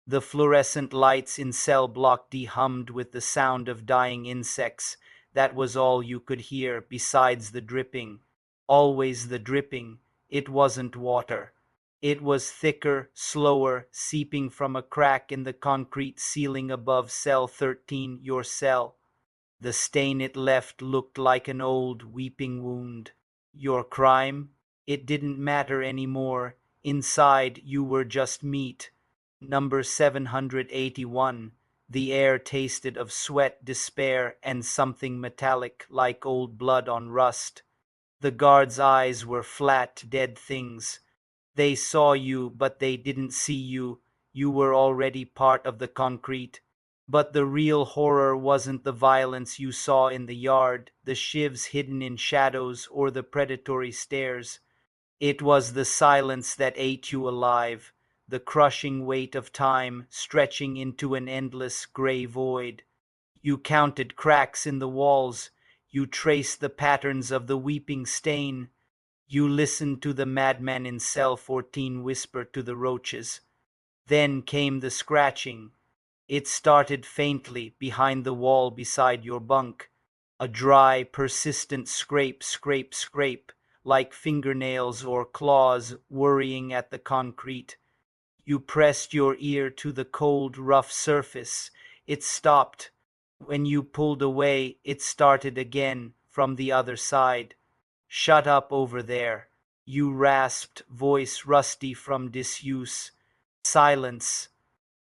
The fluorescent lights in cell block D hummed with the sound of dying insects. That was all you could hear, besides the dripping. Always the dripping. It wasn't water. It was thicker, slower, seeping from a crack in the concrete ceiling above cell 13, your cell. The stain it left looked like an old, weeping wound. Your crime? It didn't matter anymore. Inside, you were just meat. Number 781. The air tasted of sweat, despair, and something metallic like old blood on rust. The guards' eyes were flat, dead things. They saw you, but they didn't see you. You were already part of the concrete. But the real horror wasn't the violence you saw in the yard, the shivs hidden in shadows, or the predatory stares. It was the silence that ate you alive, the crushing weight of time stretching into an endless gray void. You counted cracks in the walls. You traced the patterns of the weeping stain. You listened to the madman in cell 14 whisper to the roaches. Then came the scratching. It started faintly behind the wall beside your bunk. A dry, persistent scrape, scrape, scrape, like fingernails or claws worrying at the concrete. You pressed your ear to the cold, rough surface. It stopped. When you pulled away, it started again from the other side. Shut up over there. You rasped, voice rusty from disuse. Silence.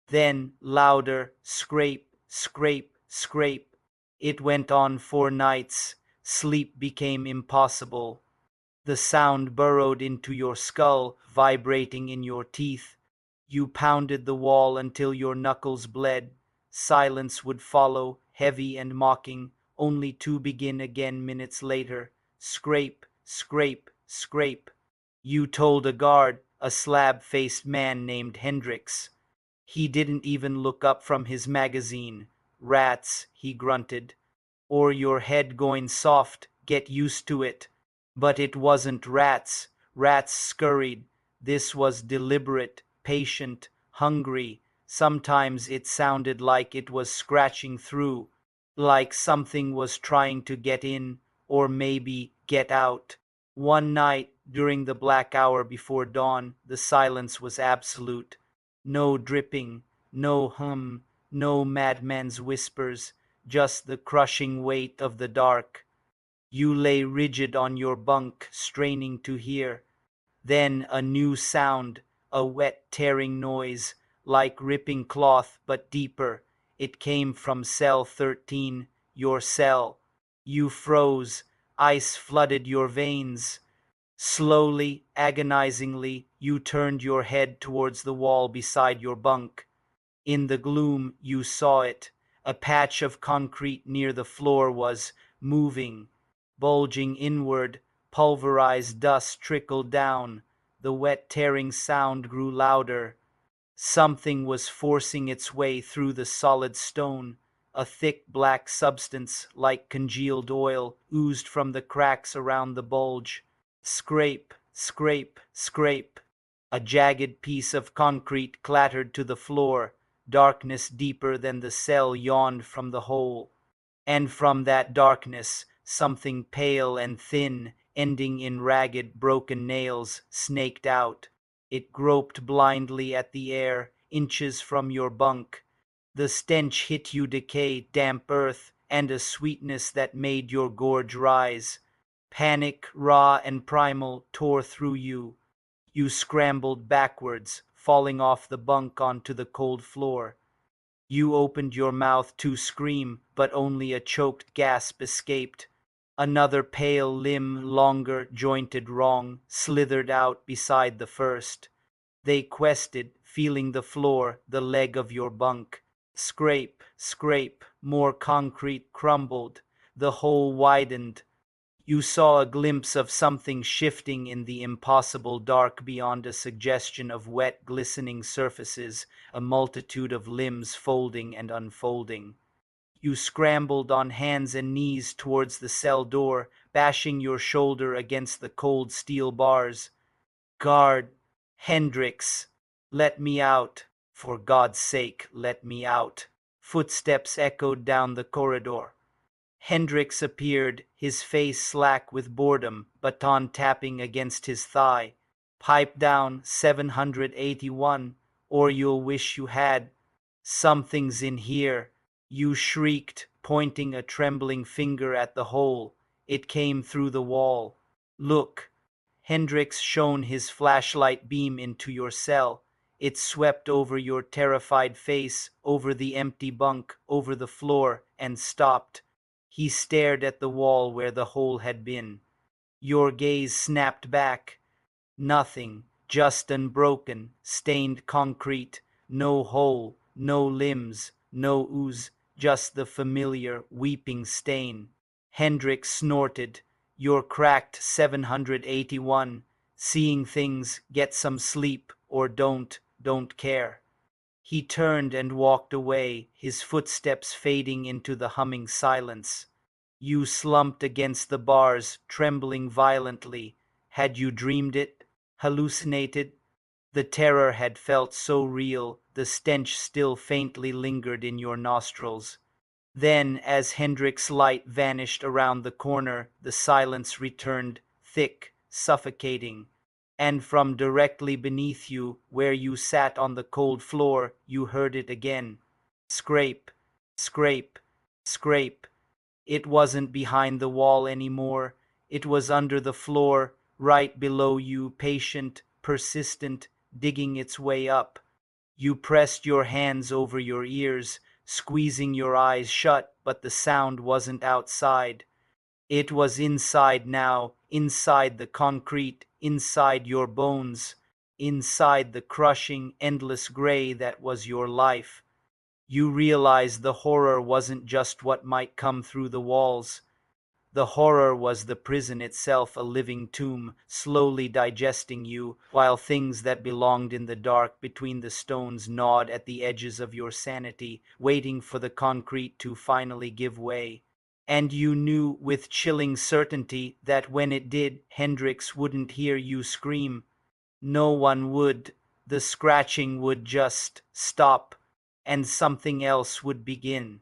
Then louder, scrape, scrape, scrape. It went on 4 nights. Sleep became impossible. The sound burrowed into your skull, vibrating in your teeth. You pounded the wall until your knuckles bled. Silence would follow, heavy and mocking, only to begin again minutes later. Scrape, scrape, scrape. You told a guard, a slab-faced man named Hendricks. He didn't even look up from his magazine. Rats, he grunted. Or your head going soft, get used to it. But it wasn't rats. Rats scurried. This was deliberate, patient, hungry. Sometimes it sounded like it was scratching through, like something was trying to get in, or maybe get out. One night, during the black hour before dawn, the silence was absolute. No dripping, no hum, no madman's whispers, just the crushing weight of the dark. You lay rigid on your bunk, straining to hear. Then a new sound, a wet tearing noise, like ripping cloth but deeper. It came from cell 13, your cell. You froze, ice flooded your veins. Slowly, agonizingly, you turned your head towards the wall beside your bunk. In the gloom, you saw it. A patch of concrete near the floor was moving, bulging inward. Pulverized dust trickled down. The wet tearing sound grew louder. Something was forcing its way through the solid stone. A thick black substance, like congealed oil, oozed from the cracks around the bulge. Scrape, scrape, scrape. A jagged piece of concrete clattered to the floor. Darkness deeper than the cell yawned from the hole. And from that darkness, something pale and thin, ending in ragged, broken nails, snaked out. It groped blindly at the air, inches from your bunk. The stench hit you, decay, damp earth, and a sweetness that made your gorge rise. Panic, raw and primal, tore through you. You scrambled backwards, falling off the bunk onto the cold floor. You opened your mouth to scream, but only a choked gasp escaped. Another pale limb, longer, jointed wrong, slithered out beside the first. They quested, feeling the floor, the leg of your bunk. Scrape, scrape, more concrete crumbled. The hole widened. You saw a glimpse of something shifting in the impossible dark beyond a suggestion of wet, glistening surfaces, a multitude of limbs folding and unfolding. You scrambled on hands and knees towards the cell door, bashing your shoulder against the cold steel bars. Guard, Hendricks, let me out. For God's sake, let me out. Footsteps echoed down the corridor. Hendricks appeared, his face slack with boredom, baton tapping against his thigh. Pipe down, 781, or you'll wish you had. Something's in here, you shrieked, pointing a trembling finger at the hole. It came through the wall. Look. Hendricks shone his flashlight beam into your cell. It swept over your terrified face, over the empty bunk, over the floor, and stopped. He stared at the wall where the hole had been. Your gaze snapped back. Nothing, just unbroken, stained concrete, no hole, no limbs, no ooze, just the familiar, weeping stain. Hendricks snorted. You're cracked, 781. Seeing things, get some sleep, or don't care. He turned and walked away, his footsteps fading into the humming silence. You slumped against the bars, trembling violently. Had you dreamed it? Hallucinated? The terror had felt so real, the stench still faintly lingered in your nostrils. Then, as Hendricks' light vanished around the corner, the silence returned, thick, suffocating. And from directly beneath you, where you sat on the cold floor, you heard it again. Scrape, scrape, scrape. It wasn't behind the wall anymore. It was under the floor, right below you, patient, persistent, digging its way up. You pressed your hands over your ears, squeezing your eyes shut, but the sound wasn't outside. It was inside now, inside the concrete, inside your bones, inside the crushing, endless gray that was your life. You realized the horror wasn't just what might come through the walls. The horror was the prison itself, a living tomb, slowly digesting you, while things that belonged in the dark between the stones gnawed at the edges of your sanity, waiting for the concrete to finally give way. And you knew with chilling certainty that when it did, Hendricks wouldn't hear you scream. No one would. The scratching would just stop, and something else would begin.